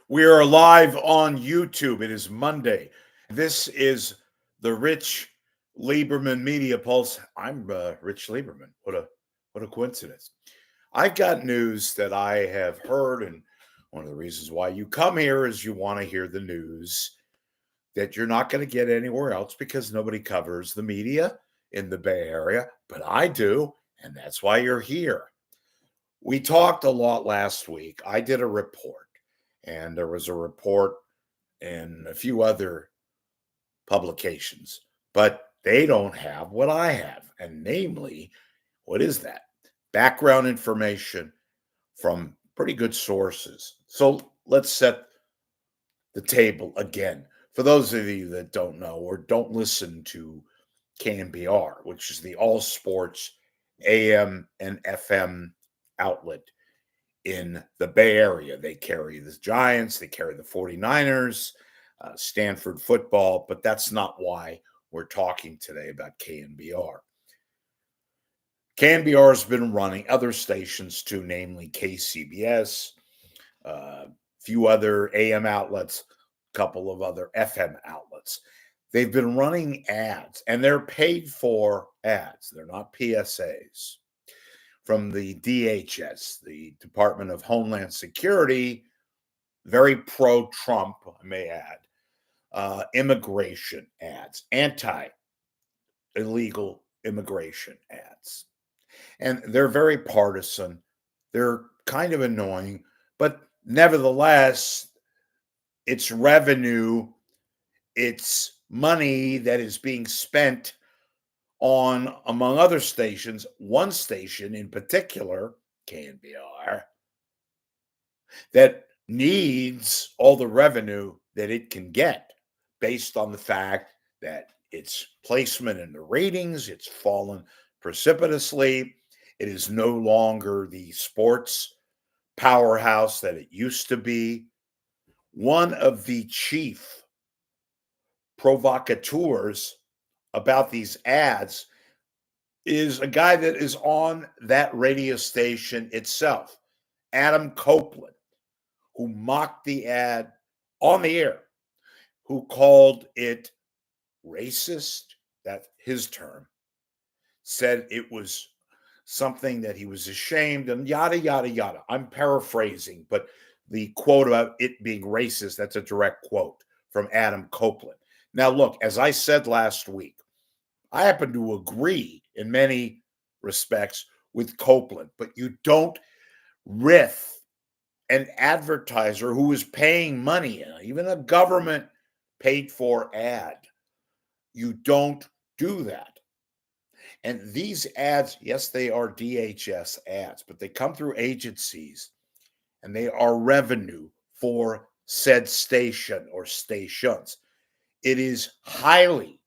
We are live on YouTube. It is Monday. This is the Rich Lieberman Media Pulse. I'm Rich Lieberman. What a coincidence. I've got news that I have heard, and one of the reasons why you come here is you want to hear the news that you're not going to get anywhere else because nobody covers the media in the Bay Area, but I do, and that's why you're here. We talked a lot last week. I did a report, and there was a report in a few other publications, but they don't have what I have. And namely, what is that? Background information from pretty good sources. So let's set the table again. For those of you that don't know or don't listen to KNBR, which is the all sports AM and FM outlet in the Bay Area. They carry the Giants, they carry the 49ers, Stanford football, but that's not why we're talking today about KNBR. KNBR has been running other stations too, namely KCBS, a few other AM outlets, a couple of other FM outlets. They've been running ads, and they're paid for ads. They're not PSAs. From the DHS, the Department of Homeland Security, very pro-Trump, I may add, immigration ads, anti-illegal immigration ads. And they're very partisan. They're kind of annoying, but nevertheless, it's revenue, it's money that is being spent on, among other stations, one station in particular, KNBR, that needs all the revenue that it can get based on the fact that its placement in the ratings, it's fallen precipitously. It is no longer the sports powerhouse that it used to be. One of the chief provocateurs about these ads is a guy that is on that radio station itself, Adam Copeland, who mocked the ad on the air, who called it racist, that's his term, said it was something that he was ashamed and yada, yada, yada. I'm paraphrasing, but the quote about it being racist, that's a direct quote from Adam Copeland. Now, look, as I said last week, I happen to agree in many respects with Copeland, but you don't riff an advertiser who is paying money, even a government paid for ad. You don't do that. And these ads, yes, they are DHS ads, but they come through agencies and they are revenue for said station or stations. It is highly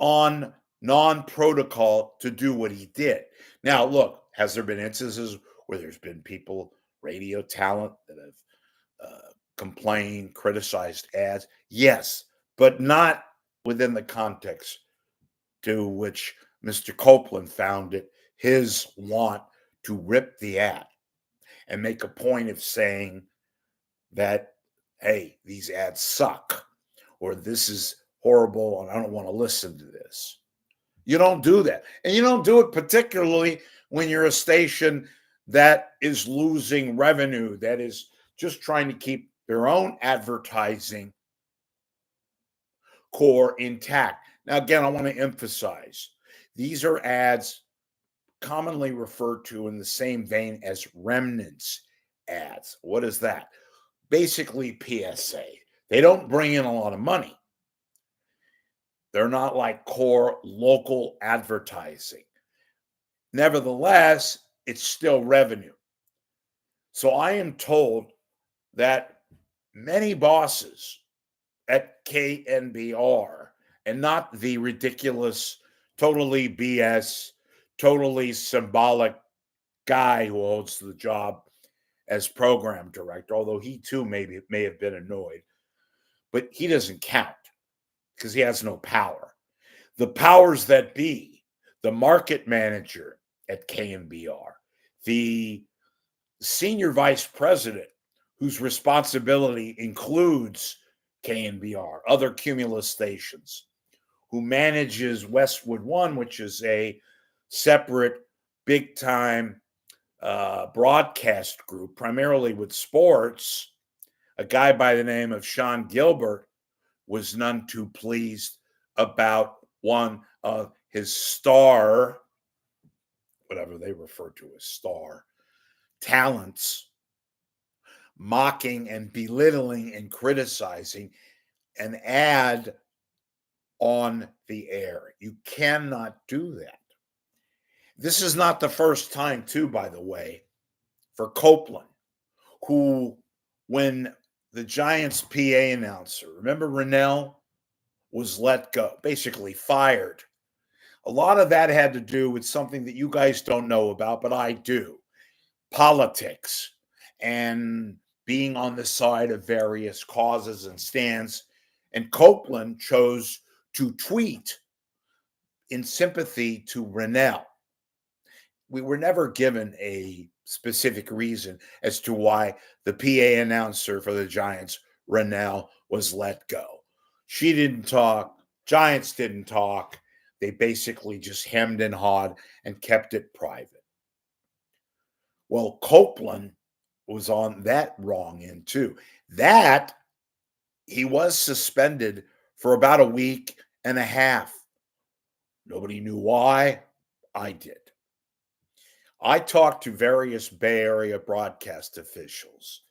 on non-protocol to do what he did. Now, look, has there been instances where there's been people, radio talent, that have complained, criticized ads? Yes, but not within the context to which Mr. Copeland found it his want to rip the ad and make a point of saying that, hey, these ads suck, or this is horrible and I don't want to listen to this. You don't do that. And you don't do it particularly when you're a station that is losing revenue, that is just trying to keep their own advertising core intact. Now, again, I want to emphasize, these are ads commonly referred to in the same vein as remnants ads. What is that? Basically PSA. They don't bring in a lot of money. They're not like core local advertising. Nevertheless, it's still revenue. So I am told that many bosses at KNBR, and not the ridiculous, totally BS, totally symbolic guy who holds the job as program director, although he too may have been annoyed, but he doesn't count because he has no power. The powers that be, the market manager at KNBR, the senior vice president, whose responsibility includes KNBR, other Cumulus stations, who manages Westwood One, which is a separate, big-time broadcast group, primarily with sports. A guy by the name of Sean Gilbert was none too pleased about one of his star, whatever they refer to as star, talents, mocking and belittling and criticizing an ad on the air. You cannot do that. This is not the first time, too, by the way, for Copeland, who, when the Giants PA announcer, remember Rennell, was let go, basically fired. A lot of that had to do with something that you guys don't know about, but I do. Politics and being on the side of various causes and stands. And Copeland chose to tweet in sympathy to Rennell. We were never given a specific reason as to why the PA announcer for the Giants, Rennell, was let go. She didn't talk. Giants didn't talk. They basically just hemmed and hawed and kept it private. Well, Copeland was on that wrong end too. That he was suspended for about a week and a half. Nobody knew why. I did. I talked to various Bay Area broadcast officials,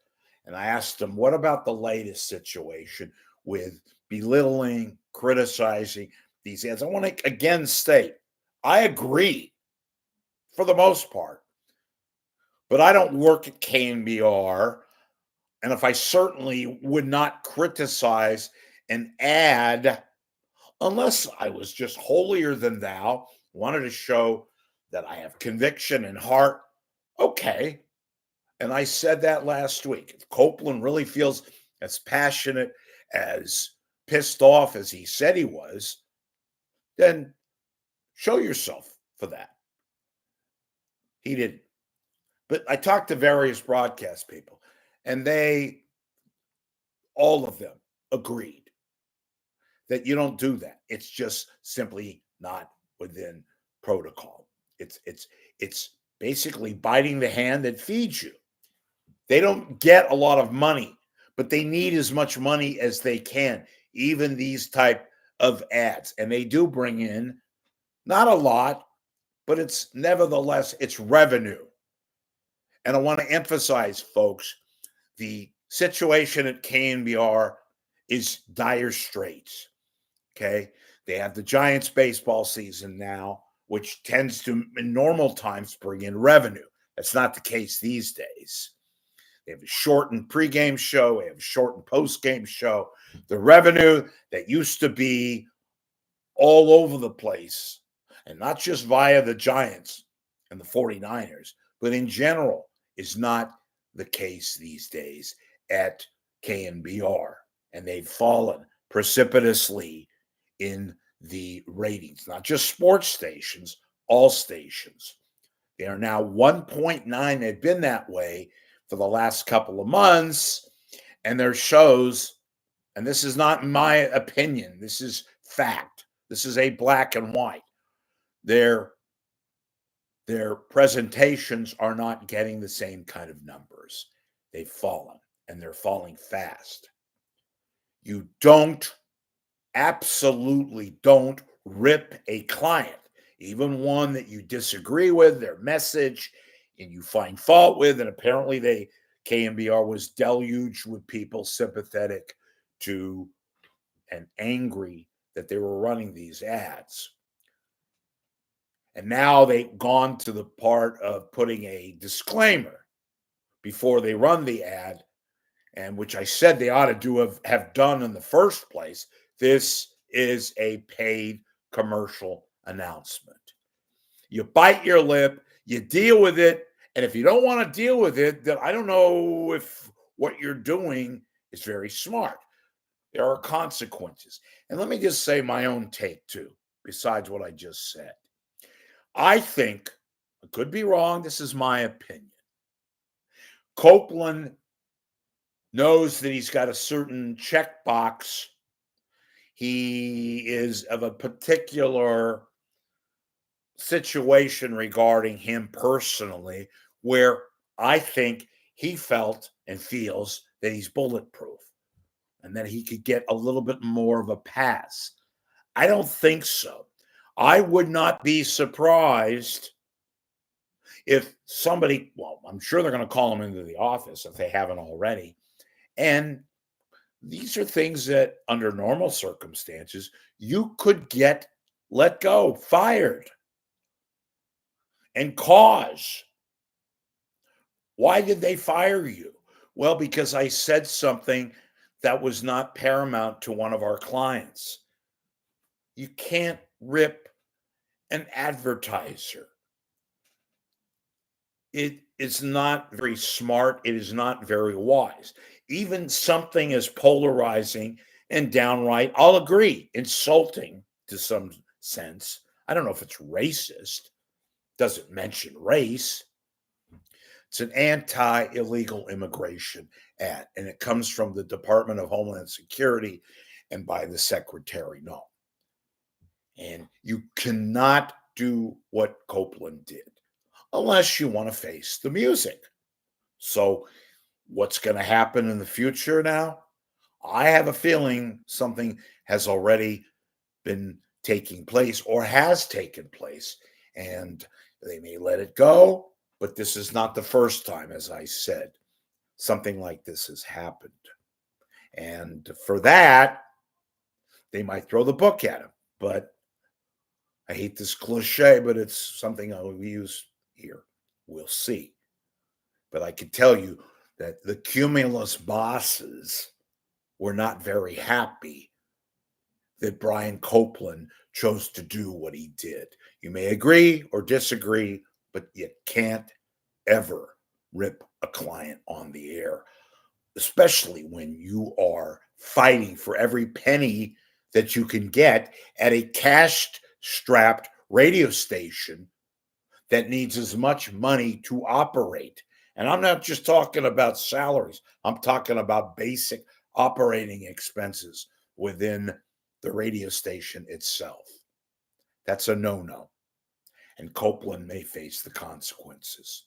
and I asked them, what about the latest situation with belittling, criticizing these ads? I want to again state, I agree for the most part, but I don't work at KNBR, and if I certainly would not criticize an ad unless I was just holier than thou, wanted to show that I have conviction and heart. Okay. And I said that last week. If Copeland really feels as passionate, as pissed off as he said he was, then show yourself for that. He didn't. But I talked to various broadcast people, and they, all of them, agreed that you don't do that. It's just simply not within protocol. It's basically biting the hand that feeds you. They don't get a lot of money, but they need as much money as they can, even these type of ads. And they do bring in not a lot, but it's nevertheless, it's revenue. And I want to emphasize, folks, the situation at KNBR is dire straits. Okay. They have the Giants baseball season now, which tends to, in normal times, bring in revenue. That's not the case these days. They have a shortened pregame show. They have a shortened postgame show. The revenue that used to be all over the place, and not just via the Giants and the 49ers, but in general, is not the case these days at KNBR. And they've fallen precipitously in the ratings, not just sports stations, all stations. They are now 1.9. They've been that way for the last couple of months. And their shows, and this is not my opinion, this is fact. This is a black and white. Their presentations are not getting the same kind of numbers. They've fallen, and they're falling fast. You absolutely don't rip a client, even one that you disagree with, their message, and you find fault with. And apparently KNBR was deluged with people sympathetic to and angry that they were running these ads. And now they've gone to the part of putting a disclaimer before they run the ad, and which I said they ought to have done in the first place. This is a paid commercial announcement. You bite your lip, you deal with it, and if you don't want to deal with it, then I don't know if what you're doing is very smart. There are consequences. And let me just say my own take too, besides what I just said. I think, I could be wrong, this is my opinion, Copeland knows that he's got a certain checkbox. He is of a particular situation regarding him personally where I think he felt and feels that he's bulletproof and that he could get a little bit more of a pass. I don't think so. I would not be surprised if somebody, well, I'm sure they're going to call him into the office if they haven't already. And these are things that, under normal circumstances, you could get let go, fired, and cause. Why did they fire you? Well, because I said something that was not paramount to one of our clients. You can't rip an advertiser. It is not very smart. It is not very wise. Even something as polarizing and downright, I'll agree, insulting to some sense. I don't know if it's racist. Doesn't mention race. It's an anti-illegal immigration ad, and it comes from the Department of Homeland Security and by the Secretary. No. And you cannot do what Copeland did unless you want to face the music. So what's going to happen in the future now? I have a feeling something has already been taking place or has taken place, and they may let it go, but this is not the first time, as I said, something like this has happened. And for that, they might throw the book at him. But I hate this cliche, but it's something I will use here. We'll see. But I can tell you that the Cumulus bosses were not very happy that Brian Copeland chose to do what he did. You may agree or disagree, but you can't ever rip a client on the air, especially when you are fighting for every penny that you can get at a cash-strapped radio station that needs as much money to operate. And I'm not just talking about salaries. I'm talking about basic operating expenses within the radio station itself. That's a no-no. And Copeland may face the consequences.